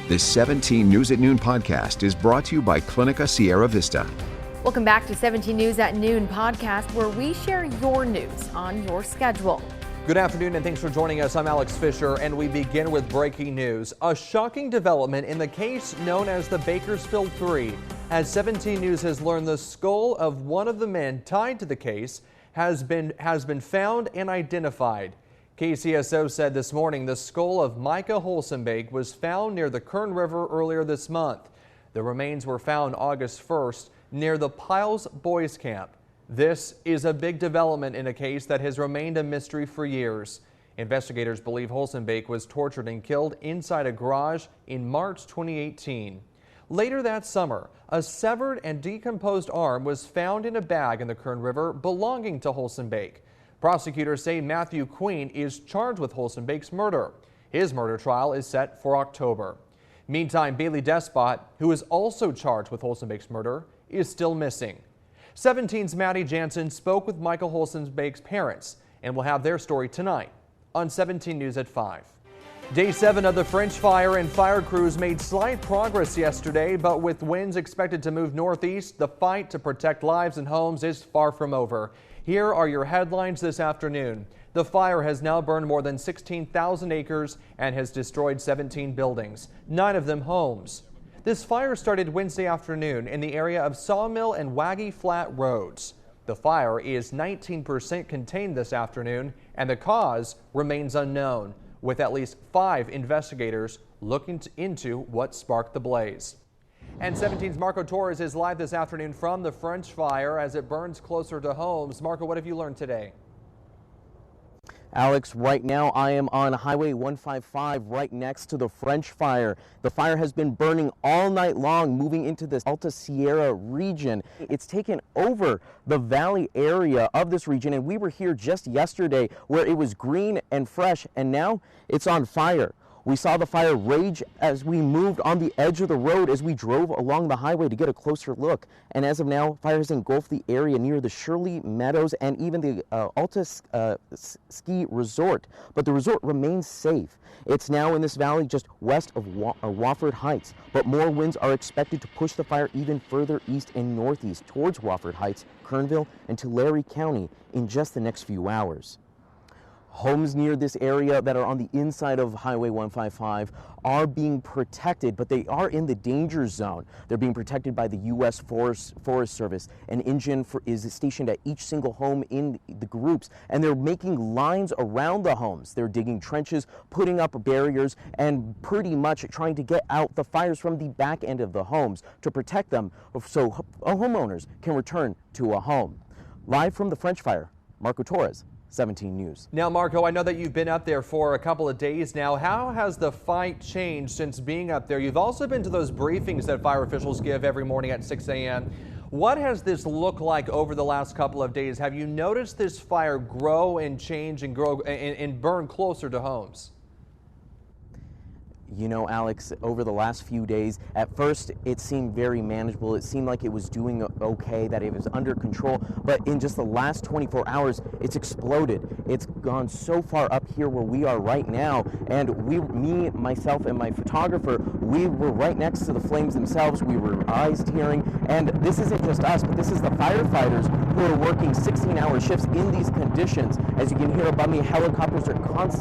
This 17 News at Noon podcast is brought to you by Clinica Sierra Vista. Welcome back to 17 News at Noon podcast, where we share your news on your schedule. Good afternoon and thanks for joining us. I'm Alex Fisher and we begin with breaking news. A shocking development in the case known as the Bakersfield 3. As 17 News has learned, the skull of one of the men tied to the case has been found and identified. KCSO said this morning the skull of Micah Holsonbake was found near the Kern River earlier this month. The remains were found August 1st near the Piles Boys Camp. This is a big development in a case that has remained a mystery for years. Investigators believe Holsonbake was tortured and killed inside a garage in March 2018. Later that summer, a severed and decomposed arm was found in a bag in the Kern River belonging to Holsonbake. Prosecutors say Matthew Queen is charged with Holsonbake's murder. His murder trial is set for October. Meantime, Bailey Despot, who is also charged with Holsonbake's murder, is still missing. 17's Maddie Jansen spoke with Micah Holsonbake's parents and will have their story tonight on 17 News at 5. Day 7 of the French fire and fire crews made slight progress yesterday, but with winds expected to move northeast, the fight to protect lives and homes is far from over. Here are your headlines this afternoon. The fire has now burned more than 16,000 acres and has destroyed 17 buildings, 9 of them homes. This fire started Wednesday afternoon in the area of Sawmill and Waggy Flat Roads. The fire is 19% contained this afternoon, and the cause remains unknown, with at least 5 investigators looking into what sparked the blaze. And 17's Marco Torres is live this afternoon from the French fire as it burns closer to homes. Marco, what have you learned today? Alex, right now I am on Highway 155 right next to the French fire. The fire has been burning all night long, moving into the Alta Sierra region. It's taken over the valley area of this region, and we were here just yesterday where it was green and fresh, and now it's on fire. We saw the fire rage as we moved on the edge of the road as we drove along the highway to get a closer look. And as of now, fire has engulfed the area near the Shirley Meadows and even the Alta Ski Resort. But the resort remains safe. It's now in this valley just west of Wofford Heights. But more winds are expected to push the fire even further east and northeast towards Wofford Heights, Kernville, and Tulare County in just the next few hours. Homes near this area that are on the inside of Highway 155 are being protected, but they are in the danger zone. They're being protected by the U.S. Forest Service. An engine is stationed at each single home in the groups, and they're making lines around the homes. They're digging trenches, putting up barriers, and pretty much trying to get out the fires from the back end of the homes to protect them so homeowners can return to a home. Live from the French fire, Marco Torres, 17 News. Now, Marco, I know that you've been up there for a couple of days now. How has the fight changed since being up there? You've also been to those briefings that fire officials give every morning at 6 a.m. What has this looked like over the last couple of days? Have you noticed this fire grow and change and grow and burn closer to homes? You know, Alex, over the last few days, at first it seemed very manageable. It seemed like it was doing okay, that it was under control. But in just the last 24 hours, it's exploded. It's gone so far up here where we are right now. And me, myself, and my photographer, we were right next to the flames themselves. We were eyes tearing. And this isn't just us, but this is the firefighters who are working 16-hour shifts in these conditions. As you can hear above me, helicopters are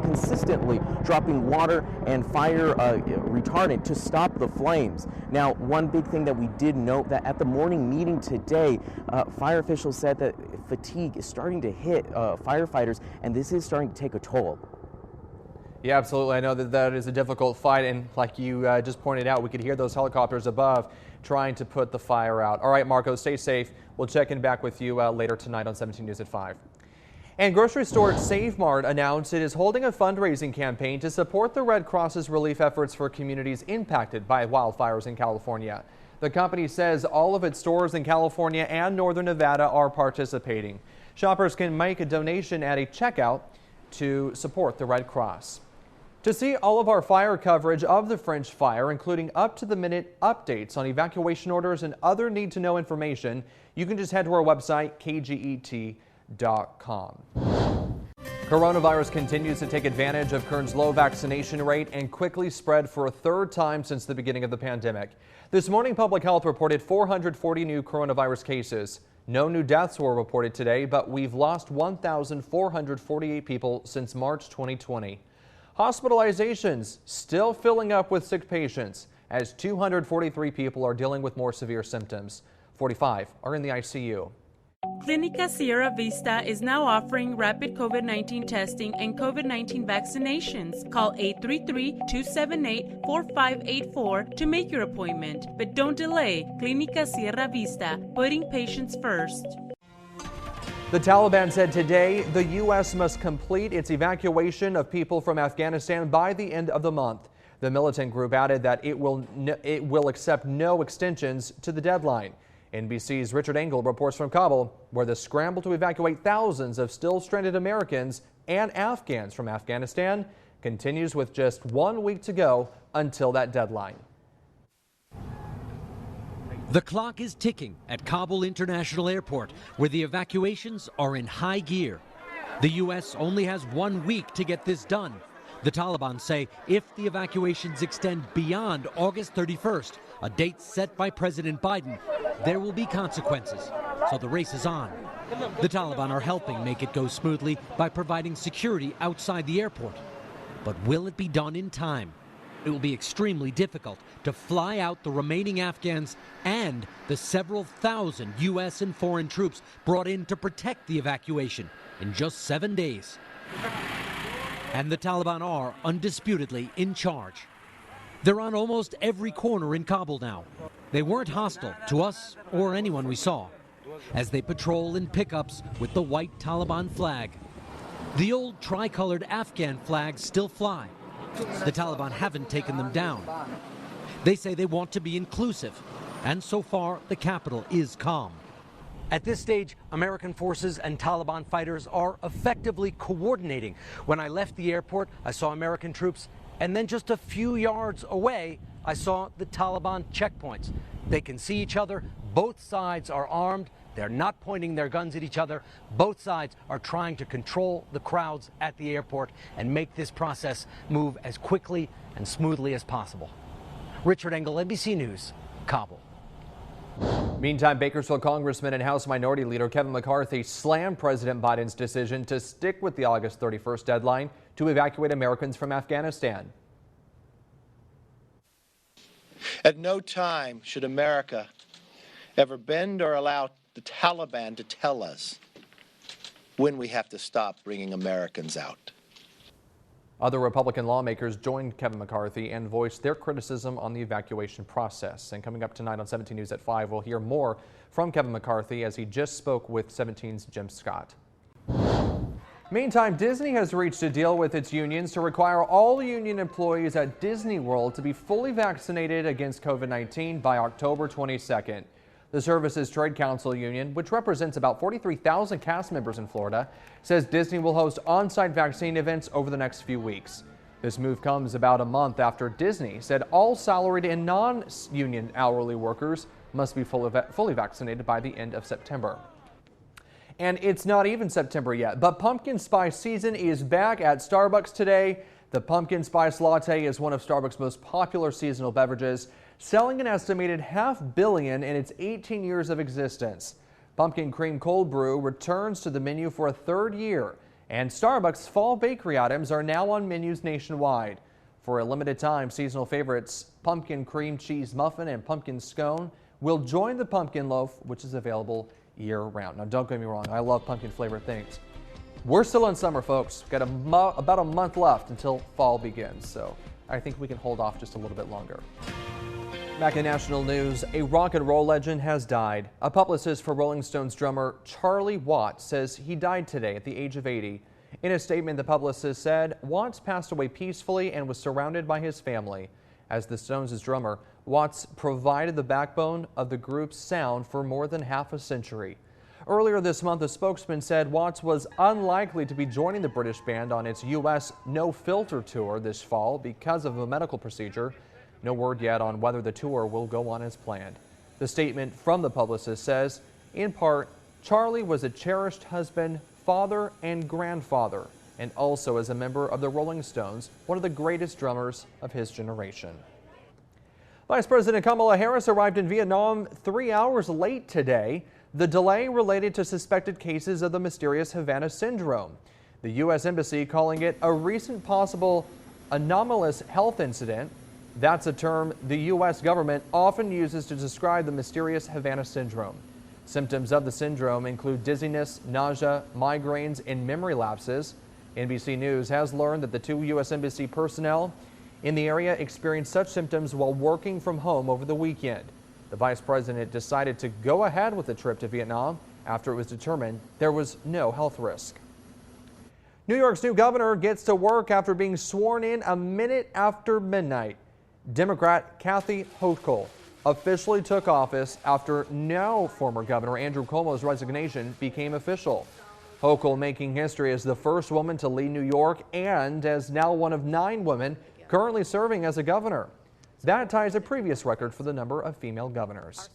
consistently dropping water and fire retardant to stop the flames. Now, one big thing that we did note that at the morning meeting today, fire officials said that fatigue is starting to hit firefighters, and this is starting to take a toll. Yeah, absolutely. I know that is a difficult fight, and like you just pointed out, we could hear those helicopters above trying to put the fire out. All right, Marco, stay safe. We'll check in back with you later tonight on 17 News at 5. And grocery store Save Mart announced it is holding a fundraising campaign to support the Red Cross's relief efforts for communities impacted by wildfires in California. The company says all of its stores in California and northern Nevada are participating. Shoppers can make a donation at a checkout to support the Red Cross. To see all of our fire coverage of the French fire, including up-to-the-minute updates on evacuation orders and other need-to-know information, you can just head to our website, kget.com. Coronavirus continues to take advantage of Kern's low vaccination rate and quickly spread for a third time since the beginning of the pandemic. This morning, Public Health reported 440 new coronavirus cases. No new deaths were reported today, but we've lost 1,448 people since March 2020. Hospitalizations still filling up with sick patients, as 243 people are dealing with more severe symptoms. 45 are in the ICU. Clinica Sierra Vista is now offering rapid COVID-19 testing and COVID-19 vaccinations. Call 833-278-4584 to make your appointment. But don't delay. Clinica Sierra Vista, putting patients first. The Taliban said today the U.S. must complete its evacuation of people from Afghanistan by the end of the month. The militant group added that it will accept no extensions to the deadline. NBC's Richard Engel reports from Kabul, where the scramble to evacuate thousands of still stranded Americans and Afghans from Afghanistan continues with just 1 week to go until that deadline. The clock is ticking at Kabul International Airport, where the evacuations are in high gear. The U.S. only has 1 week to get this done. The Taliban say if the evacuations extend beyond August 31st, a date set by President Biden, there will be consequences. So the race is on. The Taliban are helping make it go smoothly by providing security outside the airport. But will it be done in time? It will be extremely difficult to fly out the remaining Afghans and the several thousand U.S. and foreign troops brought in to protect the evacuation in just 7 days. And the Taliban are undisputedly in charge. They're on almost every corner in Kabul now. They weren't hostile to us or anyone we saw, as they patrol in pickups with the white Taliban flag. The old tricolored Afghan flags still fly. The Taliban haven't taken them down. They say they want to be inclusive, and so far the capital is calm. At this stage, American forces and Taliban fighters are effectively coordinating. When I left the airport, I saw American troops, and then just a few yards away, I saw the Taliban checkpoints. They can see each other. Both sides are armed. They're not pointing their guns at each other. Both sides are trying to control the crowds at the airport and make this process move as quickly and smoothly as possible. Richard Engel, NBC News, Kabul. Meantime, Bakersfield Congressman and House Minority Leader Kevin McCarthy slammed President Biden's decision to stick with the August 31st deadline to evacuate Americans from Afghanistan. At no time should America ever bend or allow the Taliban to tell us when we have to stop bringing Americans out. Other Republican lawmakers joined Kevin McCarthy and voiced their criticism on the evacuation process. And coming up tonight on 17 News at 5, we'll hear more from Kevin McCarthy as he just spoke with 17's Jim Scott. Meantime, Disney has reached a deal with its unions to require all union employees at Disney World to be fully vaccinated against COVID-19 by October 22nd. The Services Trade Council union, which represents about 43,000 cast members in Florida, says Disney will host on-site vaccine events over the next few weeks. This move comes about a month after Disney said all salaried and non-union hourly workers must be fully vaccinated by the end of September. And it's not even September yet, but pumpkin spice season is back at Starbucks today. The pumpkin spice latte is one of Starbucks' most popular seasonal beverages, selling an estimated $500 million in its 18 years of existence. Pumpkin cream cold brew returns to the menu for a third year, and Starbucks fall bakery items are now on menus nationwide. For a limited time, seasonal favorites pumpkin cream cheese muffin and pumpkin scone will join the pumpkin loaf, which is available year-round. Now, don't get me wrong, I love pumpkin flavored things. We're still in summer, folks. Got about a month left until fall begins, so I think we can hold off just a little bit longer. Back in national news, a rock and roll legend has died. A publicist for Rolling Stones drummer Charlie Watts says he died today at the age of 80. In a statement, the publicist said Watts passed away peacefully and was surrounded by his family. As the Stones' drummer, Watts provided the backbone of the group's sound for more than half a century. Earlier this month, a spokesman said Watts was unlikely to be joining the British band on its U.S. No Filter tour this fall because of a medical procedure. No word yet on whether the tour will go on as planned. The statement from the publicist says, in part, Charlie was a cherished husband, father, and grandfather. and also as a member of the Rolling Stones, one of the greatest drummers of his generation. Vice President Kamala Harris arrived in Vietnam 3 hours late today. The delay related to suspected cases of the mysterious Havana syndrome. The U.S. Embassy calling it a recent possible anomalous health incident. That's a term the U.S. government often uses to describe the mysterious Havana syndrome. Symptoms of the syndrome include dizziness, nausea, migraines, and memory lapses. NBC News has learned that the 2 U.S. Embassy personnel in the area experienced such symptoms while working from home over the weekend. The vice president decided to go ahead with the trip to Vietnam after it was determined there was no health risk. New York's new governor gets to work after being sworn in a minute after midnight. Democrat Kathy Hochul officially took office after now former Governor Andrew Cuomo's resignation became official. Hochul making history as the first woman to lead New York and as now one of 9 women currently serving as a governor. That ties a previous record for the number of female governors.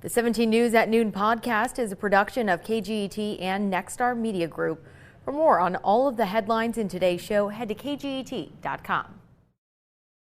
The 17 News at Noon podcast is a production of KGET and Nexstar Media Group. For more on all of the headlines in today's show, head to kget.com.